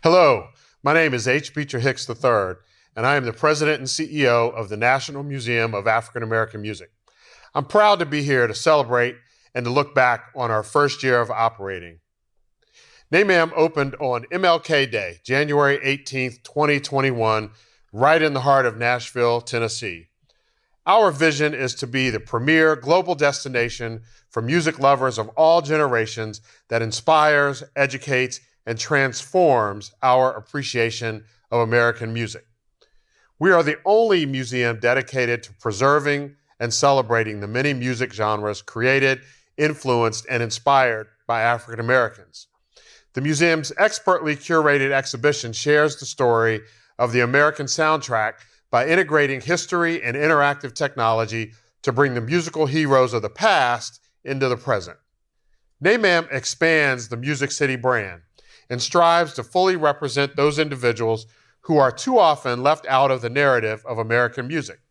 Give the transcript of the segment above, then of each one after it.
Hello, my name is H. Beecher Hicks III, and I am the President and CEO of the National Museum of African American Music. I'm proud to be here to celebrate and to look back on our first year of operating. NMAAM opened on MLK Day, January 18th, 2021, right in the heart of Nashville, Tennessee. Our vision is to be the premier global destination for music lovers of all generations that inspires, educates, and transforms our appreciation of American music. We are the only museum dedicated to preserving and celebrating the many music genres created, influenced, and inspired by African Americans. The museum's expertly curated exhibition shares the story of the American soundtrack by integrating history and interactive technology to bring the musical heroes of the past into the present. NMAAM expands the Music City brand and strives to fully represent those individuals who are too often left out of the narrative of American music.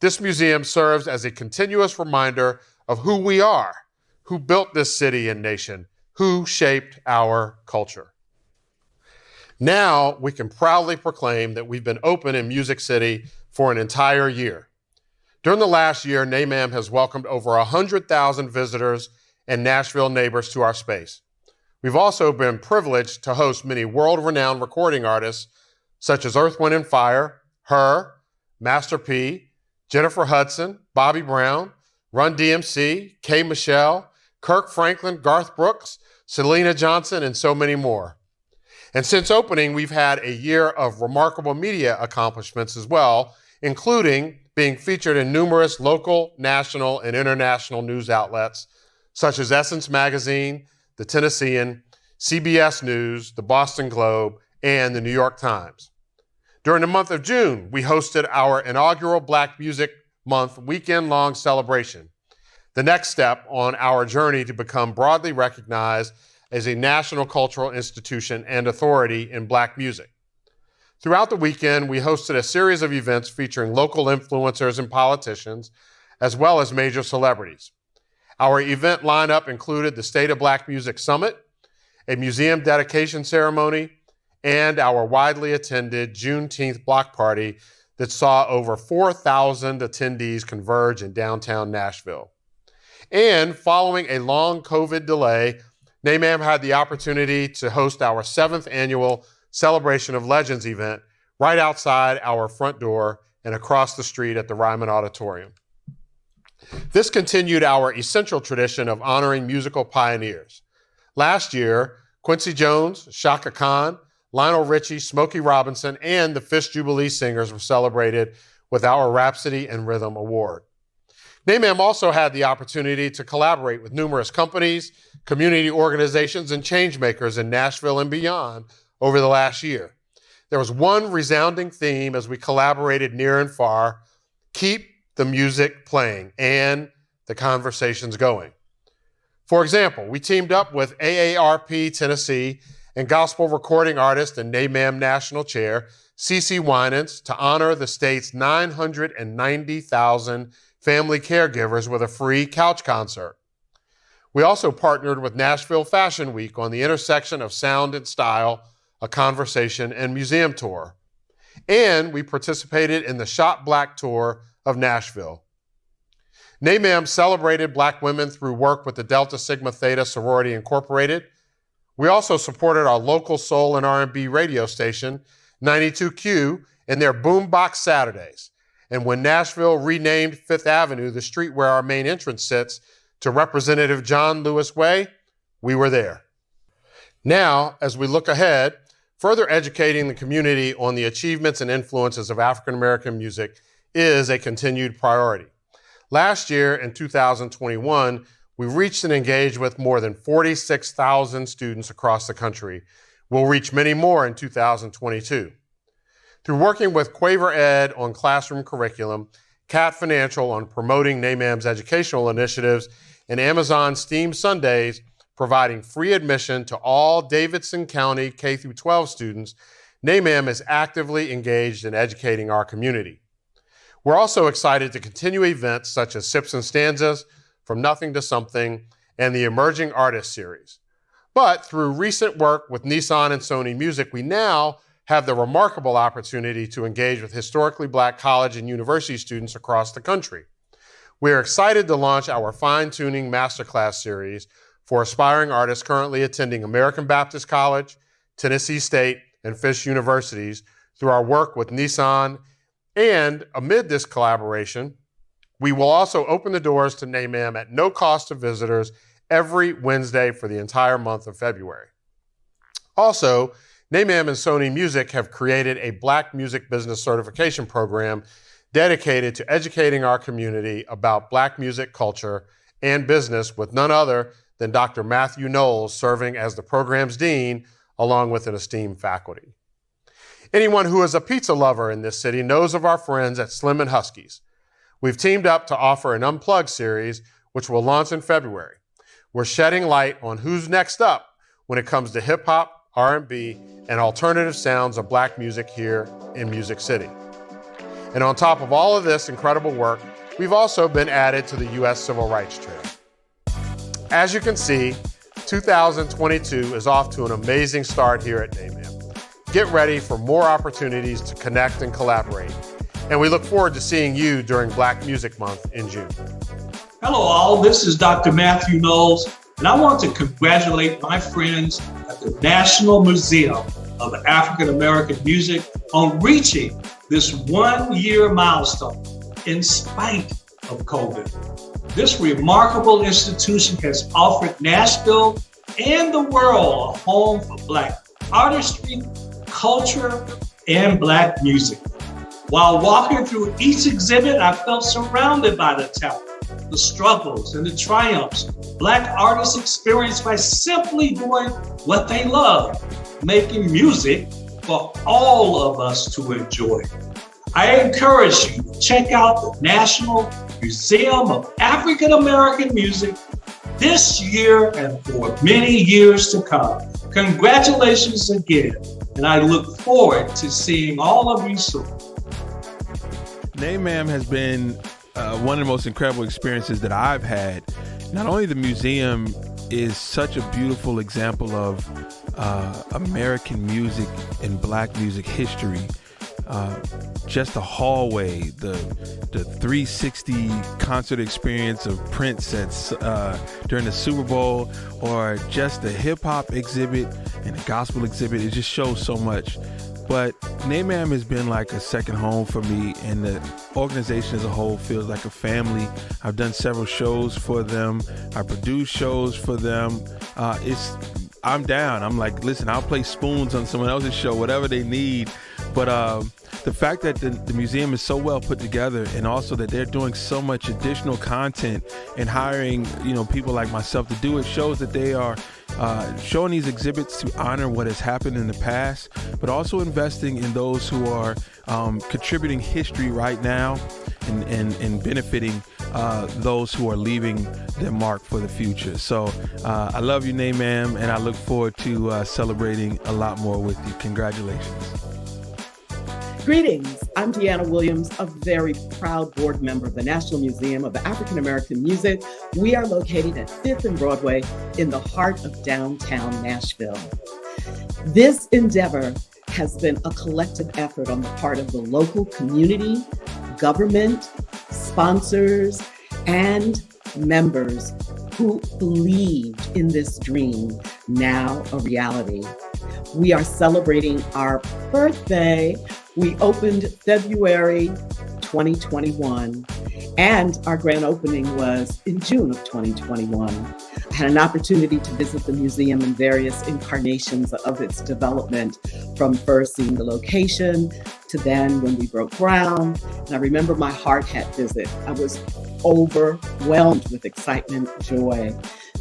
This museum serves as a continuous reminder of who we are, who built this city and nation, who shaped our culture. Now we can proudly proclaim that we've been open in Music City for an entire year. During the last year, NMAAM has welcomed over 100,000 visitors and Nashville neighbors to our space. We've also been privileged to host many world-renowned recording artists such as Earth, Wind & Fire, Her, Master P, Jennifer Hudson, Bobby Brown, Run DMC, K. Michelle, Kirk Franklin, Garth Brooks, Selena Johnson, and so many more. And since opening, we've had a year of remarkable media accomplishments as well, including being featured in numerous local, national, and international news outlets such as Essence Magazine, The Tennessean, CBS News, The Boston Globe, and The New York Times. During the month of June, we hosted our inaugural Black Music Month weekend-long celebration, the next step on our journey to become broadly recognized as a national cultural institution and authority in Black music. Throughout the weekend, we hosted a series of events featuring local influencers and politicians, as well as major celebrities. Our event lineup included the State of Black Music Summit, a museum dedication ceremony, and our widely attended Juneteenth block party that saw over 4,000 attendees converge in downtown Nashville. And following a long COVID delay, NMAAM had the opportunity to host our 7th annual Celebration of Legends event right outside our front door and across the street at the Ryman Auditorium. This continued our essential tradition of honoring musical pioneers. Last year, Quincy Jones, Chaka Khan, Lionel Richie, Smokey Robinson, and the Fish Jubilee Singers were celebrated with our Rhapsody in Rhythm Award. NMAAM also had the opportunity to collaborate with numerous companies, community organizations, and changemakers in Nashville and beyond over the last year. There was one resounding theme as we collaborated near and far: keep the music playing and the conversations going. For example, we teamed up with AARP Tennessee and gospel recording artist and NMAAM National Chair, CeCe Winans, to honor the state's 990,000 family caregivers with a free couch concert. We also partnered with Nashville Fashion Week on the intersection of sound and style, a conversation, and museum tour. And we participated in the Shop Black Tour of Nashville. NMAAM celebrated Black women through work with the Delta Sigma Theta Sorority Incorporated. We also supported our local soul and R&B radio station, 92Q, in their Boombox Saturdays. And when Nashville renamed Fifth Avenue, the street where our main entrance sits, to Representative John Lewis Way, we were there. Now, as we look ahead, further educating the community on the achievements and influences of African American music is a continued priority. Last year, in 2021, we reached and engaged with more than 46,000 students across the country. We'll reach many more in 2022. Through working with Quaver Ed on classroom curriculum, Cat Financial on promoting NMAAM's educational initiatives, and Amazon STEAM Sundays providing free admission to all Davidson County K-12 students, NMAAM is actively engaged in educating our community. We're also excited to continue events such as Sips and Stanzas, From Nothing to Something, and the Emerging Artist Series. But through recent work with Nissan and Sony Music, we now have the remarkable opportunity to engage with historically Black college and university students across the country. We are excited to launch our fine-tuning masterclass series for aspiring artists currently attending American Baptist College, Tennessee State, and Fisk Universities through our work with Nissan. And amid this collaboration, we will also open the doors to NMAAM at no cost to visitors every Wednesday for the entire month of February. Also, NMAAM and Sony Music have created a Black Music Business Certification program dedicated to educating our community about Black music culture and business, with none other than Dr. Matthew Knowles serving as the program's dean, along with an esteemed faculty. Anyone who is a pizza lover in this city knows of our friends at Slim and Husky's. We've teamed up to offer an Unplugged series, which will launch in February. We're shedding light on who's next up when it comes to hip hop, R&B, and alternative sounds of Black music here in Music City. And on top of all of this incredible work, we've also been added to the U.S. Civil Rights Trail. As you can see, 2022 is off to an amazing start here at NMAAM. Get ready for more opportunities to connect and collaborate. And we look forward to seeing you during Black Music Month in June. Hello all, this is Dr. Matthew Knowles, and I want to congratulate my friends at the National Museum of African American Music on reaching this 1-year milestone in spite of COVID. This remarkable institution has offered Nashville and the world a home for Black artistry, culture, and Black music. While walking through each exhibit, I felt surrounded by the talent, the struggles, and the triumphs Black artists experience by simply doing what they love, making music for all of us to enjoy. I encourage you to check out the National Museum of African American Music this year and for many years to come. Congratulations again, and I look forward to seeing all of you soon. NMAAM has been one of the most incredible experiences that I've had. Not only the museum is such a beautiful example of American music and Black music history, just the hallway, the 360 concert experience of Prince during the Super Bowl, or just the hip hop exhibit and the gospel exhibit. It just shows so much. But NMAAM has been like a second home for me, and the organization as a whole feels like a family. I've done several shows for them. I produce shows for them. I'm down. I'm like, listen, I'll play spoons on someone else's show, whatever they need. But the fact that the museum is so well put together, and also that they're doing so much additional content and hiring, people like myself to do it, shows that they are showing these exhibits to honor what has happened in the past, but also investing in those who are contributing history right now and benefiting those who are leaving their mark for the future. So I love you, NMAAM, and I look forward to celebrating a lot more with you. Congratulations. Greetings, I'm Deanna Williams, a very proud board member of the National Museum of African American Music. We are located at 5th and Broadway in the heart of downtown Nashville. This endeavor has been a collective effort on the part of the local community, government, sponsors, and members who believed in this dream, now a reality. We are celebrating our birthday. We opened February 2021, and our grand opening was in June of 2021. I had an opportunity to visit the museum in various incarnations of its development, from first seeing the location to then when we broke ground. And I remember my hard hat visit. I was overwhelmed with excitement, joy,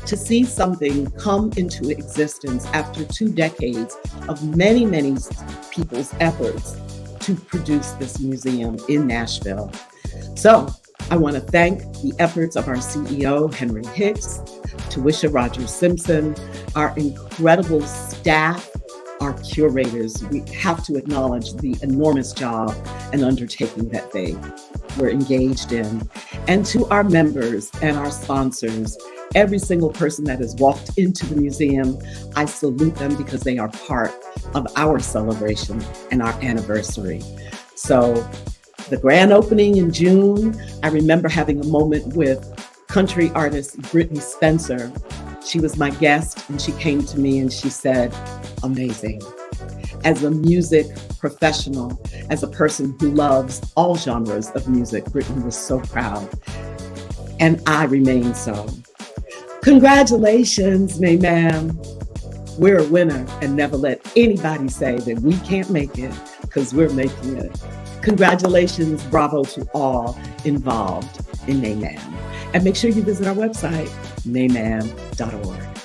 to see something come into existence after 2 decades of many, many people's efforts to produce this museum in Nashville. So I want to thank the efforts of our CEO, Henry Hicks, Tawisha Rogers-Simpson, our incredible staff, our curators. We have to acknowledge the enormous job and undertaking that they were engaged in. And to our members and our sponsors, Every single person that has walked into the museum, I salute them because they are part of our celebration and our anniversary. So the grand opening in June, I remember having a moment with country artist Brittany Spencer. She was my guest and she came to me and she said, amazing. As a music professional, as a person who loves all genres of music, Brittany was so proud. And I remain so. Congratulations, NMAAM. We're a winner, and never let anybody say that we can't make it, because we're making it. Congratulations, bravo to all involved in NMAAM. And make sure you visit our website, nmaam.org.